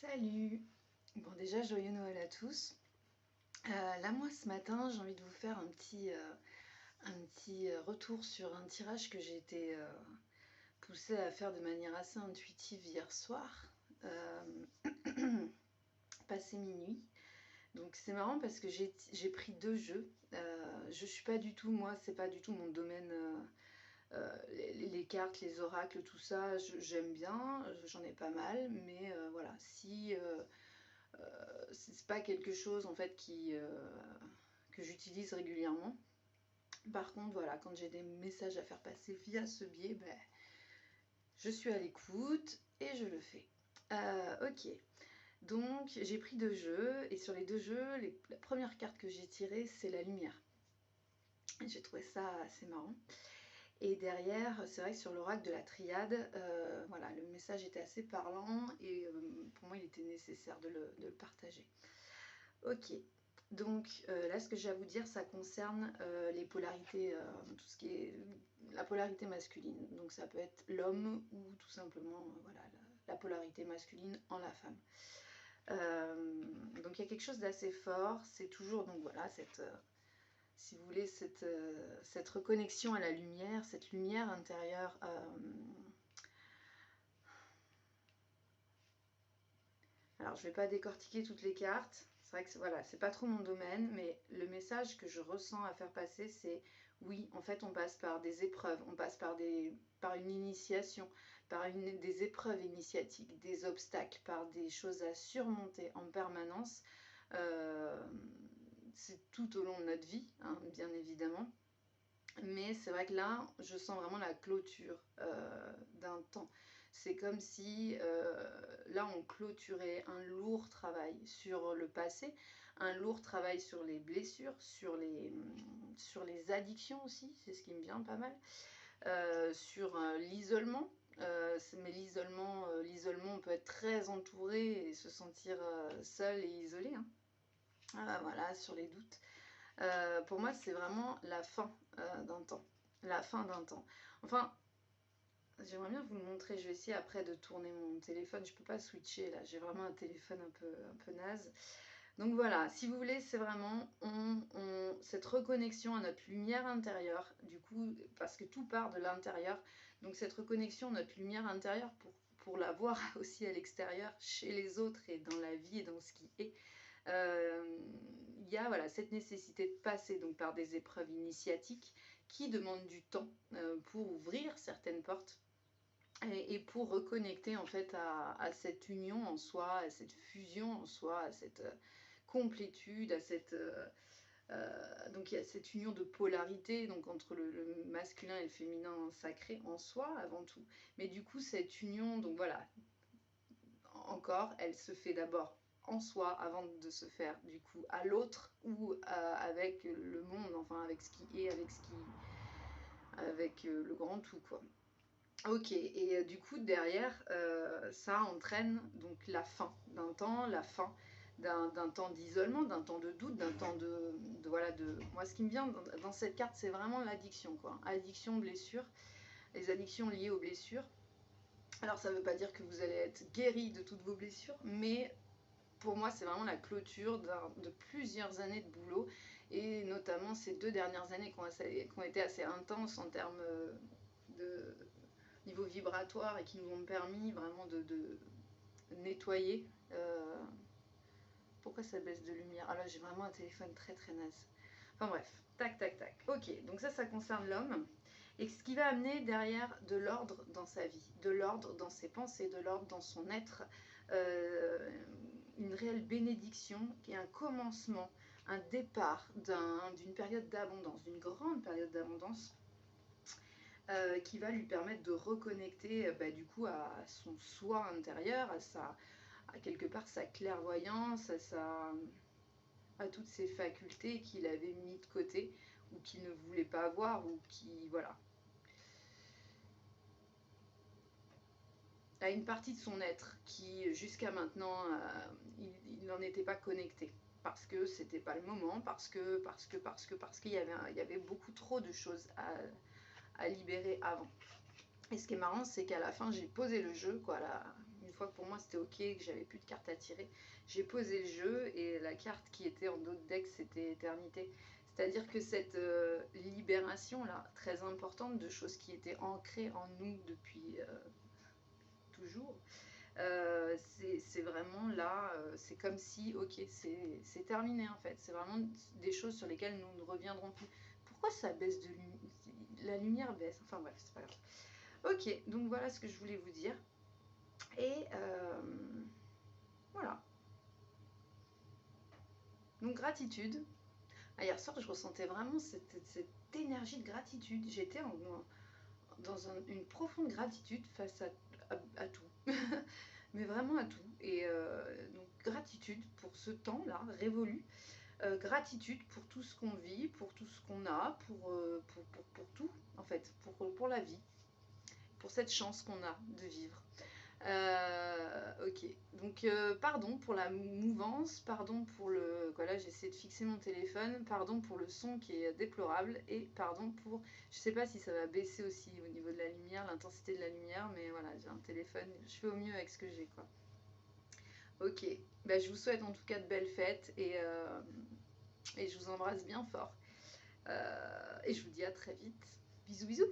Salut! Bon déjà joyeux Noël à tous. Là moi ce matin j'ai envie de vous faire un petit retour sur un tirage que j'ai été poussée à faire de manière assez intuitive hier soir, passé minuit. Donc c'est marrant parce que j'ai pris deux jeux. Je suis pas du tout, moi c'est pas du tout mon domaine. Les cartes, les oracles, tout ça, j'aime bien, j'en ai pas mal, mais voilà, si c'est pas quelque chose en fait que j'utilise régulièrement. Par contre, voilà, quand j'ai des messages à faire passer via ce biais, ben, je suis à l'écoute et je le fais. Ok, donc j'ai pris deux jeux, et sur les deux jeux, la première carte que j'ai tirée, c'est la lumière. J'ai trouvé ça assez marrant. Et derrière, c'est vrai que sur l'oracle de la triade, voilà, le message était assez parlant et pour moi il était nécessaire de le partager. Ok, donc là ce que j'ai à vous dire, ça concerne les polarités, tout ce qui est la polarité masculine. Donc ça peut être l'homme ou tout simplement voilà, la polarité masculine en la femme. Donc il y a quelque chose d'assez fort, c'est toujours donc voilà si vous voulez, cette reconnexion à la lumière, cette lumière intérieure. Alors, je ne vais pas décortiquer toutes les cartes. C'est vrai que voilà, c'est pas trop mon domaine, mais le message que je ressens à faire passer, c'est oui, en fait, on passe par des épreuves, on passe par une initiation, par des épreuves initiatiques, des obstacles, par des choses à surmonter en permanence. C'est tout au long de notre vie, hein, bien évidemment. Mais c'est vrai que là, je sens vraiment la clôture d'un temps. C'est comme si là, on clôturait un lourd travail sur le passé, un lourd travail sur les blessures, sur les addictions aussi, c'est ce qui me vient pas mal, sur l'isolement. Mais l'isolement, on peut être très entouré et se sentir seul et isolé, hein. Voilà, sur les doutes. Pour moi, c'est vraiment la fin d'un temps. La fin d'un temps. Enfin, j'aimerais bien vous le montrer. Je vais essayer après de tourner mon téléphone. Je peux pas switcher là. J'ai vraiment un téléphone un peu naze. Donc voilà, si vous voulez, c'est vraiment cette reconnexion à notre lumière intérieure. Du coup, parce que tout part de l'intérieur. Donc cette reconnexion à notre lumière intérieure pour la voir aussi à l'extérieur, chez les autres et dans la vie et dans ce qui est. Il y a voilà, cette nécessité de passer donc, par des épreuves initiatiques qui demandent du temps pour ouvrir certaines portes et pour reconnecter en fait à cette union en soi, à cette fusion en soi, à cette complétude, à cette... donc il y a cette union de polarité donc entre le masculin et le féminin sacré en soi avant tout. Mais du coup cette union, donc voilà, encore, elle se fait d'abord en soi avant de se faire du coup à l'autre ou avec le monde, enfin avec ce qui est, avec le grand tout quoi. Ok, et du coup derrière ça entraîne donc la fin d'un temps, la fin d'un temps d'isolement, d'un temps de doute, d'un temps voilà moi ce qui me vient dans cette carte c'est vraiment l'addiction quoi, addiction, blessure, les addictions liées aux blessures. Alors ça ne veut pas dire que vous allez être guéri de toutes vos blessures, mais pour moi c'est vraiment la clôture de plusieurs années de boulot, et notamment ces 2 dernières années qui ont été assez intenses en termes de niveau vibratoire et qui nous ont permis vraiment de nettoyer. Pourquoi ça baisse de lumière? Ah là j'ai vraiment un téléphone très très naze. Enfin bref, tac tac tac. Ok, donc ça concerne l'homme. Et ce qui va amener derrière de l'ordre dans sa vie, de l'ordre dans ses pensées, de l'ordre dans son être, une réelle bénédiction qui est un commencement, un départ d'une période d'abondance, d'une grande période d'abondance, qui va lui permettre de reconnecter du coup à son soi intérieur, à quelque part sa clairvoyance, à toutes ses facultés qu'il avait mis de côté ou qu'il ne voulait pas avoir, ou qui voilà, à une partie de son être qui jusqu'à maintenant il n'en était pas connecté parce que c'était pas le moment, parce qu'il y avait beaucoup trop de choses à libérer avant. Et ce qui est marrant, c'est qu'à la fin j'ai posé le jeu quoi, là, fois que pour moi c'était ok, que j'avais plus de cartes à tirer, j'ai posé le jeu et la carte qui était en dos de deck c'était Éternité. C'est-à-dire que cette libération là, très importante de choses qui étaient ancrées en nous depuis toujours, c'est vraiment là, c'est comme si, ok, c'est terminé en fait. C'est vraiment des choses sur lesquelles nous ne reviendrons plus. Pourquoi ça baisse de lumière? La lumière baisse, enfin bref, c'est pas grave. Ok, donc voilà ce que je voulais vous dire. Et voilà. Donc gratitude. Ah, hier soir, je ressentais vraiment cette énergie de gratitude. J'étais dans une profonde gratitude face à tout. Mais vraiment à tout. Et donc gratitude pour ce temps-là révolu. Gratitude pour tout ce qu'on vit, pour tout ce qu'on a, pour tout, en fait, pour la vie, pour cette chance qu'on a de vivre. Ok, donc pardon pour la mouvance, pardon pour le... Voilà, j'essaie de fixer mon téléphone, pardon pour le son qui est déplorable, et pardon pour... Je sais pas si ça va baisser aussi au niveau de la lumière, l'intensité de la lumière, mais voilà, j'ai un téléphone, je fais au mieux avec ce que j'ai, quoi. Ok, bah, je vous souhaite en tout cas de belles fêtes, et je vous embrasse bien fort. Et je vous dis à très vite. Bisous bisous.